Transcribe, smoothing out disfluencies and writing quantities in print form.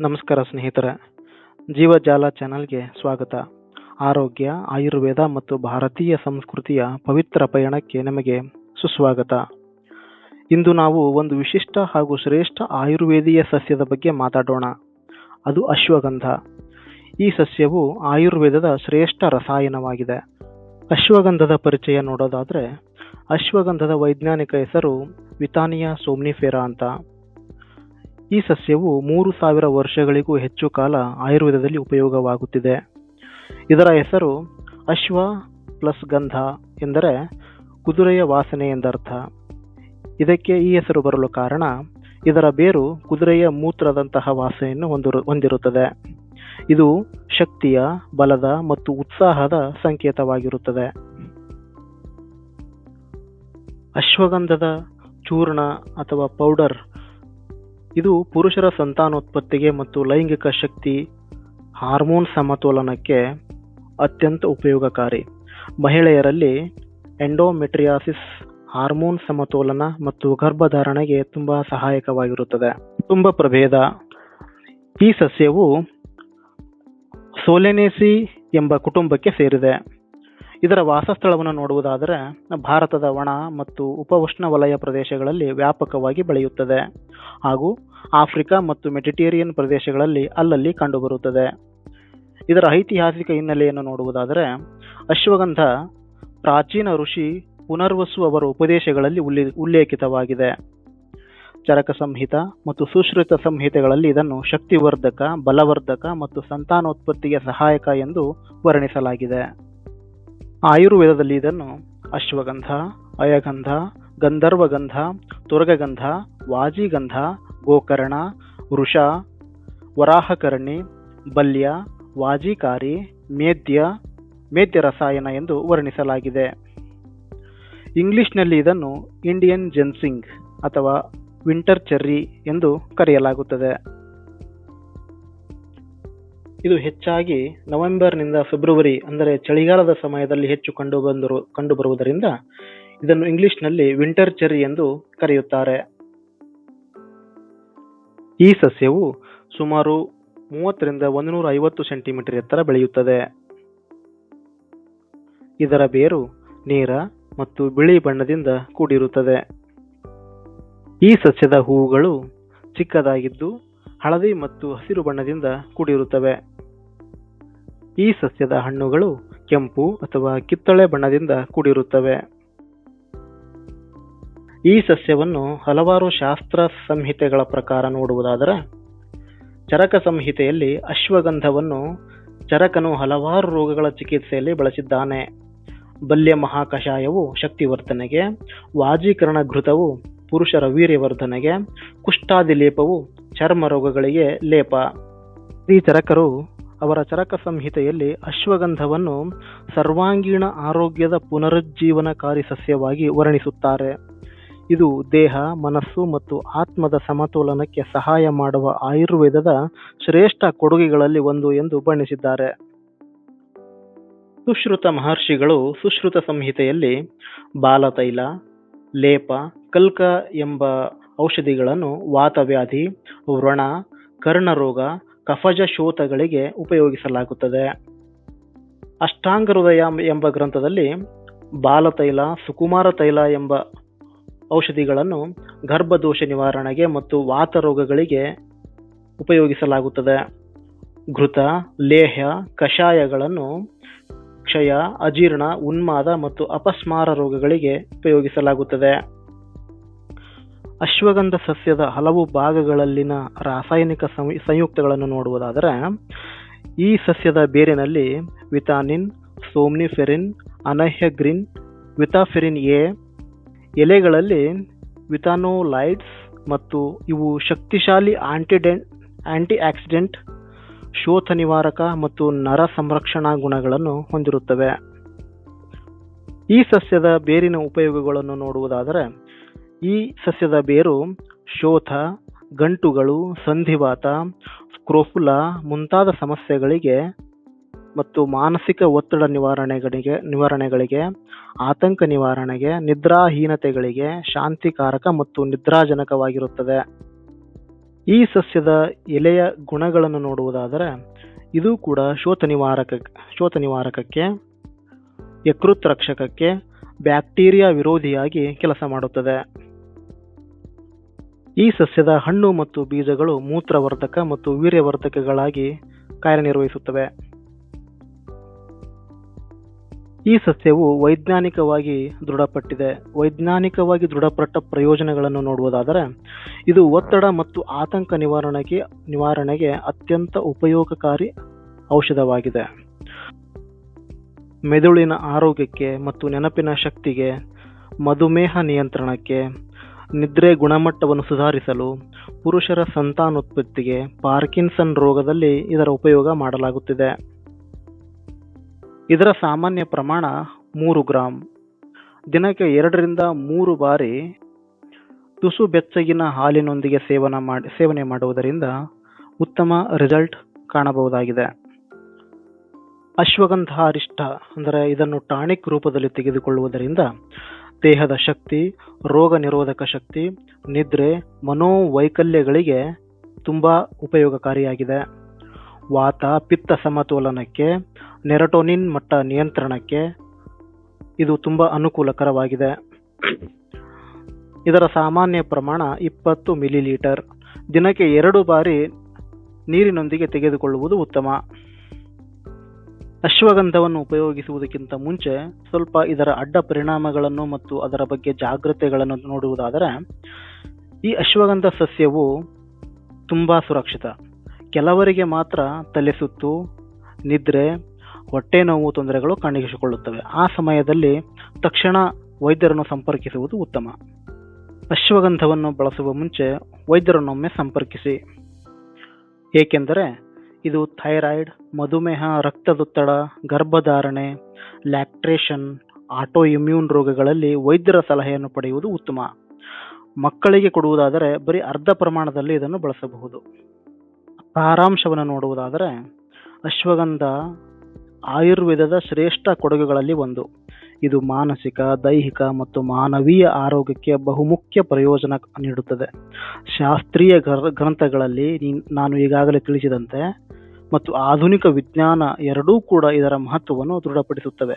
ನಮಸ್ಕಾರ ಸ್ನೇಹಿತರೆ, ಜೀವಜಾಲ ಚಾನಲ್ಗೆ ಸ್ವಾಗತ. ಆರೋಗ್ಯ, ಆಯುರ್ವೇದ ಮತ್ತು ಭಾರತೀಯ ಸಂಸ್ಕೃತಿಯ ಪವಿತ್ರ ಪಯಣಕ್ಕೆ ನಿಮಗೆ ಸುಸ್ವಾಗತ. ಇಂದು ನಾವು ಒಂದು ವಿಶಿಷ್ಟ ಹಾಗೂ ಶ್ರೇಷ್ಠ ಆಯುರ್ವೇದೀಯ ಸಸ್ಯದ ಬಗ್ಗೆ ಮಾತಾಡೋಣ. ಅದು ಅಶ್ವಗಂಧ. ಈ ಸಸ್ಯವು ಆಯುರ್ವೇದದ ಶ್ರೇಷ್ಠ ರಸಾಯನವಾಗಿದೆ. ಅಶ್ವಗಂಧದ ಪರಿಚಯ ನೋಡೋದಾದ್ರೆ, ಅಶ್ವಗಂಧದ ವೈಜ್ಞಾನಿಕ ಹೆಸರು ವಿತಾನಿಯಾ ಸೋಮ್ನಿಫೆರಾ ಅಂತ. ಈ ಸಸ್ಯವು 3000 ವರ್ಷಗಳಿಗೂ ಹೆಚ್ಚು ಕಾಲ ಆಯುರ್ವೇದದಲ್ಲಿ ಉಪಯೋಗವಾಗುತ್ತಿದೆ. ಇದರ ಹೆಸರು ಅಶ್ವ ಪ್ಲಸ್ ಗಂಧ ಎಂದರೆ ಕುದುರೆಯ ವಾಸನೆ ಎಂದರ್ಥ. ಇದಕ್ಕೆ ಈ ಹೆಸರು ಬರಲು ಕಾರಣ, ಇದರ ಬೇರು ಕುದುರೆಯ ಮೂತ್ರದಂತಹ ವಾಸನೆಯನ್ನು ಹೊಂದಿರುತ್ತದೆ. ಇದು ಶಕ್ತಿಯ, ಬಲದ ಮತ್ತು ಉತ್ಸಾಹದ ಸಂಕೇತವಾಗಿರುತ್ತದೆ. ಅಶ್ವಗಂಧದ ಚೂರ್ಣ ಅಥವಾ ಪೌಡರ್ ಇದು ಪುರುಷರ ಸಂತಾನೋತ್ಪತ್ತಿಗೆ ಮತ್ತು ಲೈಂಗಿಕ ಶಕ್ತಿ, ಹಾರ್ಮೋನ್ ಸಮತೋಲನಕ್ಕೆ ಅತ್ಯಂತ ಉಪಯೋಗಕಾರಿ. ಮಹಿಳೆಯರಲ್ಲಿ ಎಂಡೋಮೆಟ್ರಿಯಾಸಿಸ್, ಹಾರ್ಮೋನ್ ಸಮತೋಲನ ಮತ್ತು ಗರ್ಭಧಾರಣೆಗೆ ತುಂಬಾ ಸಹಾಯಕವಾಗಿರುತ್ತದೆ. ಕುಟುಂಬ ಪ್ರಭೇದ. ಈ ಸಸ್ಯವು ಸೋಲೆನೇಸಿ ಎಂಬ ಕುಟುಂಬಕ್ಕೆ ಸೇರಿದೆ. ಇದರ ವಾಸಸ್ಥಳವನ್ನು ನೋಡುವುದಾದರೆ, ಭಾರತದ ಒಣ ಮತ್ತು ಉಪಉಷ್ಣವಲಯ ಪ್ರದೇಶಗಳಲ್ಲಿ ವ್ಯಾಪಕವಾಗಿ ಬೆಳೆಯುತ್ತದೆ ಹಾಗೂ ಆಫ್ರಿಕಾ ಮತ್ತು ಮೆಡಿಟೇರಿಯನ್ ಪ್ರದೇಶಗಳಲ್ಲಿ ಅಲ್ಲಲ್ಲಿ ಕಂಡುಬರುತ್ತದೆ. ಇದರ ಐತಿಹಾಸಿಕ ಹಿನ್ನೆಲೆಯನ್ನು ನೋಡುವುದಾದರೆ, ಅಶ್ವಗಂಧ ಪ್ರಾಚೀನ ಋಷಿ ಪುನರ್ವಸು ಅವರ ಉಪದೇಶಗಳಲ್ಲಿ ಉಲ್ಲೇಖಿತವಾಗಿದೆ. ಚರಕ ಸಂಹಿತ ಮತ್ತು ಸುಶ್ರುತ ಸಂಹಿತೆಗಳಲ್ಲಿ ಇದನ್ನು ಶಕ್ತಿವರ್ಧಕ, ಬಲವರ್ಧಕ ಮತ್ತು ಸಂತಾನೋತ್ಪತ್ತಿಗೆ ಸಹಾಯಕ ಎಂದು ವರ್ಣಿಸಲಾಗಿದೆ. ಆಯುರ್ವೇದದಲ್ಲಿ ಇದನ್ನು ಅಶ್ವಗಂಧ, ಅಯಗಂಧ, ಗಂಧರ್ವಗಂಧ, ತುರಗಗಂಧ, ವಾಜಿಗಂಧ, ಗೋಕರ್ಣ, ವೃಷ, ವರಾಹಕರ್ಣಿ, ಬಲ್ಯ, ವಾಜಿಕಾರಿ, ಮೇದ್ಯ ರಸಾಯನ ಎಂದು ವರ್ಣಿಸಲಾಗಿದೆ. ಇಂಗ್ಲಿಷ್ನಲ್ಲಿ ಇದನ್ನು ಇಂಡಿಯನ್ ಜೆನ್ಸಿಂಗ್ ಅಥವಾ ವಿಂಟರ್ ಚೆರ್ರಿ ಎಂದು ಕರೆಯಲಾಗುತ್ತದೆ. ಇದು ಹೆಚ್ಚಾಗಿ ನವೆಂಬರ್ನಿಂದ ಫೆಬ್ರವರಿ ಅಂದರೆ ಚಳಿಗಾಲದ ಸಮಯದಲ್ಲಿ ಹೆಚ್ಚು ಕಂಡುಬರುವುದರಿಂದ ಇದನ್ನು ಇಂಗ್ಲಿಷ್ನಲ್ಲಿ ವಿಂಟರ್ ಚೆರ್ರಿ ಎಂದು ಕರೆಯುತ್ತಾರೆ. ಈ ಸಸ್ಯವು ಸುಮಾರು 30 ರಿಂದ 150 ಸೆಂಟಿಮೀಟರ್ ಎತ್ತರ ಬೆಳೆಯುತ್ತದೆ. ಇದರ ಬೇರು ನೇರ ಮತ್ತು ಬಿಳಿ ಬಣ್ಣದಿಂದ ಕೂಡಿರುತ್ತದೆ. ಈ ಸಸ್ಯದ ಹೂವುಗಳು ಚಿಕ್ಕದಾಗಿದ್ದು ಹಳದಿ ಮತ್ತು ಹಸಿರು ಬಣ್ಣದಿಂದ ಕೂಡಿರುತ್ತವೆ. ಈ ಸಸ್ಯದ ಹಣ್ಣುಗಳು ಕೆಂಪು ಅಥವಾ ಕಿತ್ತಳೆ ಬಣ್ಣದಿಂದ ಕೂಡಿರುತ್ತವೆ. ಈ ಸಸ್ಯವನ್ನು ಹಲವಾರು ಶಾಸ್ತ್ರ ಸಂಹಿತೆಗಳ ಪ್ರಕಾರ ನೋಡುವುದಾದರೆ, ಚರಕ ಸಂಹಿತೆಯಲ್ಲಿ ಅಶ್ವಗಂಧವನ್ನು ಚರಕನು ಹಲವಾರು ರೋಗಗಳ ಚಿಕಿತ್ಸೆಯಲ್ಲಿ ಬಳಸಿದ್ದಾನೆ. ಬಲ್ಯ ಮಹಾಕಷಾಯವು ಶಕ್ತಿವರ್ಧನೆಗೆ, ವಾಜೀಕರಣ ಘೃತವು ಪುರುಷರ ವೀರ್ಯವರ್ಧನೆಗೆ, ಕುಷ್ಠಾದಿ ಲೇಪವು ಚರ್ಮ ರೋಗಗಳಿಗೆ ಲೇಪ. ಈ ಚರಕರು ಅವರ ಚರಕ ಸಂಹಿತೆಯಲ್ಲಿ ಅಶ್ವಗಂಧವನ್ನು ಸರ್ವಾಂಗೀಣ ಆರೋಗ್ಯದ ಪುನರುಜ್ಜೀವನಕಾರಿ ಸಸ್ಯವಾಗಿ ವರ್ಣಿಸುತ್ತಾರೆ. ಇದು ದೇಹ, ಮನಸ್ಸು ಮತ್ತು ಆತ್ಮದ ಸಮತೋಲನಕ್ಕೆ ಸಹಾಯ ಮಾಡುವ ಆಯುರ್ವೇದದ ಶ್ರೇಷ್ಠ ಕೊಡುಗೆಗಳಲ್ಲಿ ಒಂದು ಎಂದು ಬಣ್ಣಿಸಿದ್ದಾರೆ. ಸುಶ್ರುತ ಮಹರ್ಷಿಗಳು ಸುಶ್ರುತ ಸಂಹಿತೆಯಲ್ಲಿ ಬಾಲತೈಲ, ಲೇಪ, ಕಲ್ಕ ಎಂಬ ಔಷಧಿಗಳನ್ನು ವಾತವ್ಯಾಧಿ, ವ್ರಣ, ಕರ್ಣರೋಗ, ಕಫಜ ಶೋಥಗಳಿಗೆ ಉಪಯೋಗಿಸಲಾಗುತ್ತದೆ. ಅಷ್ಟಾಂಗ ಹೃದಯ ಎಂಬ ಗ್ರಂಥದಲ್ಲಿ ಬಾಲತೈಲ, ಸುಕುಮಾರ ತೈಲ ಎಂಬ ಔಷಧಿಗಳನ್ನು ಗರ್ಭದೋಷ ನಿವಾರಣೆಗೆ ಮತ್ತು ವಾತ ರೋಗಗಳಿಗೆ ಉಪಯೋಗಿಸಲಾಗುತ್ತದೆ. ಘೃತ, ಲೇಹ್ಯ, ಕಷಾಯಗಳನ್ನು ಕ್ಷಯ, ಅಜೀರ್ಣ, ಉನ್ಮಾದ ಮತ್ತು ಅಪಸ್ಮಾರ ರೋಗಗಳಿಗೆ ಉಪಯೋಗಿಸಲಾಗುತ್ತದೆ. ಅಶ್ವಗಂಧ ಸಸ್ಯದ ಹಲವು ಭಾಗಗಳಲ್ಲಿನ ರಾಸಾಯನಿಕ ಸಂಯುಕ್ತಗಳನ್ನು ನೋಡುವುದಾದರೆ, ಈ ಸಸ್ಯದ ಬೇರಿನಲ್ಲಿ ವಿತಾನಿನ್, ಸೋಮ್ನಿಫೆರಿನ್, ಅನಹ್ಯಗ್ರಿನ್, ವಿತಾಫೆರಿನ್ ಎ, ಎಲೆಗಳಲ್ಲಿ ವಿತಾನೋಲೈಡ್ಸ್ ಮತ್ತು ಇವು ಶಕ್ತಿಶಾಲಿ ಆಂಟಿ ಆಕ್ಸಿಡೆಂಟ್, ಶೋಥ ನಿವಾರಕ ಮತ್ತು ನರ ಸಂರಕ್ಷಣಾ ಗುಣಗಳನ್ನು ಹೊಂದಿರುತ್ತವೆ. ಈ ಸಸ್ಯದ ಬೇರಿನ ಉಪಯೋಗಗಳನ್ನು ನೋಡುವುದಾದರೆ, ಈ ಸಸ್ಯದ ಬೇರು ಶೋಥ, ಗಂಟುಗಳು, ಸಂಧಿವಾತ, ಸ್ಕ್ರೋಫುಲಾ ಮುಂತಾದ ಸಮಸ್ಯೆಗಳಿಗೆ ಮತ್ತು ಮಾನಸಿಕ ಒತ್ತಡ ನಿವಾರಣೆಗಳಿಗೆ, ಆತಂಕ ನಿವಾರಣೆಗೆ, ನಿದ್ರಾಹೀನತೆಗಳಿಗೆ ಶಾಂತಿಕಾರಕ ಮತ್ತು ನಿದ್ರಾಜನಕವಾಗಿರುತ್ತದೆ. ಈ ಸಸ್ಯದ ಎಲೆಯ ಗುಣಗಳನ್ನು ನೋಡುವುದಾದರೆ ಇದು ಕೂಡ ಶೋಥ ನಿವಾರಕಕ್ಕೆ, ಯಕೃತ್ ರಕ್ಷಕಕ್ಕೆ, ಬ್ಯಾಕ್ಟೀರಿಯಾ ವಿರೋಧಿಯಾಗಿ ಕೆಲಸ ಮಾಡುತ್ತದೆ. ಈ ಸಸ್ಯದ ಹಣ್ಣು ಮತ್ತು ಬೀಜಗಳು ಮೂತ್ರವರ್ಧಕ ಮತ್ತು ವೀರ್ಯವರ್ಧಕಗಳಾಗಿ ಕಾರ್ಯನಿರ್ವಹಿಸುತ್ತವೆ. ಈ ಸಸ್ಯವು ವೈಜ್ಞಾನಿಕವಾಗಿ ದೃಢಪಟ್ಟ ಪ್ರಯೋಜನಗಳನ್ನು ನೋಡುವುದಾದರೆ ಇದು ಒತ್ತಡ ಮತ್ತು ಆತಂಕ ನಿವಾರಣೆಗೆ ಅತ್ಯಂತ ಉಪಯೋಗಕಾರಿ ಔಷಧವಾಗಿದೆ. ಮೆದುಳಿನ ಆರೋಗ್ಯಕ್ಕೆ ಮತ್ತು ನೆನಪಿನ ಶಕ್ತಿಗೆ, ಮಧುಮೇಹ ನಿಯಂತ್ರಣಕ್ಕೆ, ನಿದ್ರೆ ಗುಣಮಟ್ಟವನ್ನು ಸುಧಾರಿಸಲು, ಪುರುಷರ ಸಂತಾನೋತ್ಪತ್ತಿಗೆ, ಪಾರ್ಕಿನ್ಸನ್ ರೋಗದಲ್ಲಿ ಇದರ ಉಪಯೋಗ ಮಾಡಲಾಗುತ್ತಿದೆ. ಇದರ ಸಾಮಾನ್ಯ ಪ್ರಮಾಣ 3 ಗ್ರಾಂ. ದಿನಕ್ಕೆ 2 ರಿಂದ 3 ಬಾರಿ ತುಸು ಬೆಚ್ಚಗಿನ ಹಾಲಿನೊಂದಿಗೆ ಸೇವನೆ ಮಾಡುವುದರಿಂದ ಉತ್ತಮ ರಿಸಲ್ಟ್ ಕಾಣಬಹುದಾಗಿದೆ. ಅಶ್ವಗಂಧಾರಿಷ್ಟ ಅಂದರೆ ಇದನ್ನು ಟಾನಿಕ್ ರೂಪದಲ್ಲಿ ತೆಗೆದುಕೊಳ್ಳುವುದರಿಂದ ದೇಹದ ಶಕ್ತಿ, ರೋಗ ನಿರೋಧಕ ಶಕ್ತಿ, ನಿದ್ರೆ, ಮನೋವೈಕಲ್ಯಗಳಿಗೆ ತುಂಬಾ ಉಪಯೋಗಕಾರಿಯಾಗಿದೆ. ವಾತ ಪಿತ್ತ ಸಮತೋಲನಕ್ಕೆ, ಸೆರೋಟೋನಿನ್ ಮಟ್ಟ ನಿಯಂತ್ರಣಕ್ಕೆ ಇದು ತುಂಬಾ ಅನುಕೂಲಕರವಾಗಿದೆ. ಇದರ ಸಾಮಾನ್ಯ ಪ್ರಮಾಣ 20 ಮಿಲಿಲೀಟರ್. ದಿನಕ್ಕೆ 2 ಬಾರಿ ನೀರಿನೊಂದಿಗೆ ತೆಗೆದುಕೊಳ್ಳುವುದು ಉತ್ತಮ. ಅಶ್ವಗಂಧವನ್ನು ಉಪಯೋಗಿಸುವುದಕ್ಕಿಂತ ಮುಂಚೆ ಸ್ವಲ್ಪ ಇದರ ಅಡ್ಡ ಪರಿಣಾಮಗಳನ್ನು ಮತ್ತು ಅದರ ಬಗ್ಗೆ ಜಾಗ್ರತೆಗಳನ್ನು ನೋಡುವುದಾದರೆ ಈ ಅಶ್ವಗಂಧ ಸಸ್ಯವು ತುಂಬಾ ಸುರಕ್ಷಿತ. ಕೆಲವರಿಗೆ ಮಾತ್ರ ತಲೆ ಸುತ್ತು, ನಿದ್ರೆ, ಹೊಟ್ಟೆ ನೋವು ತೊಂದರೆಗಳು ಕಾಣಿಸಿಕೊಳ್ಳುತ್ತವೆ. ಆ ಸಮಯದಲ್ಲಿ ತಕ್ಷಣ ವೈದ್ಯರನ್ನು ಸಂಪರ್ಕಿಸುವುದು ಉತ್ತಮ. ಅಶ್ವಗಂಧವನ್ನು ಬಳಸುವ ಮುಂಚೆ ವೈದ್ಯರನ್ನೊಮ್ಮೆ ಸಂಪರ್ಕಿಸಿ, ಏಕೆಂದರೆ ಇದು ಥೈರಾಯ್ಡ್, ಮಧುಮೇಹ, ರಕ್ತದೊತ್ತಡ, ಗರ್ಭಧಾರಣೆ, ಲ್ಯಾಕ್ಟೇಷನ್, ಆಟೋ ಇಮ್ಯೂನ್ ರೋಗಗಳಲ್ಲಿ ವೈದ್ಯರ ಸಲಹೆಯನ್ನು ಪಡೆಯುವುದು ಉತ್ತಮ. ಮಕ್ಕಳಿಗೆ ಕೊಡುವುದಾದರೆ ಬರೀ ಅರ್ಧ ಪ್ರಮಾಣದಲ್ಲಿ ಇದನ್ನು ಬಳಸಬಹುದು. ಸಾರಾಂಶವನ್ನು ನೋಡುವುದಾದರೆ ಅಶ್ವಗಂಧ ಆಯುರ್ವೇದದ ಶ್ರೇಷ್ಠ ಕೊಡುಗೆಗಳಲ್ಲಿ ಒಂದು. ಇದು ಮಾನಸಿಕ, ದೈಹಿಕ ಮತ್ತು ಮಾನವೀಯ ಆರೋಗ್ಯಕ್ಕೆ ಬಹುಮುಖ್ಯ ಪ್ರಯೋಜನ ನೀಡುತ್ತದೆ. ಶಾಸ್ತ್ರೀಯ ಗ್ರಂಥಗಳಲ್ಲಿ ನಾನು ಈಗಾಗಲೇ ತಿಳಿಸಿದಂತೆ ಮತ್ತು ಆಧುನಿಕ ವಿಜ್ಞಾನ ಎರಡೂ ಕೂಡ ಇದರ ಮಹತ್ವವನ್ನು ದೃಢಪಡಿಸುತ್ತವೆ.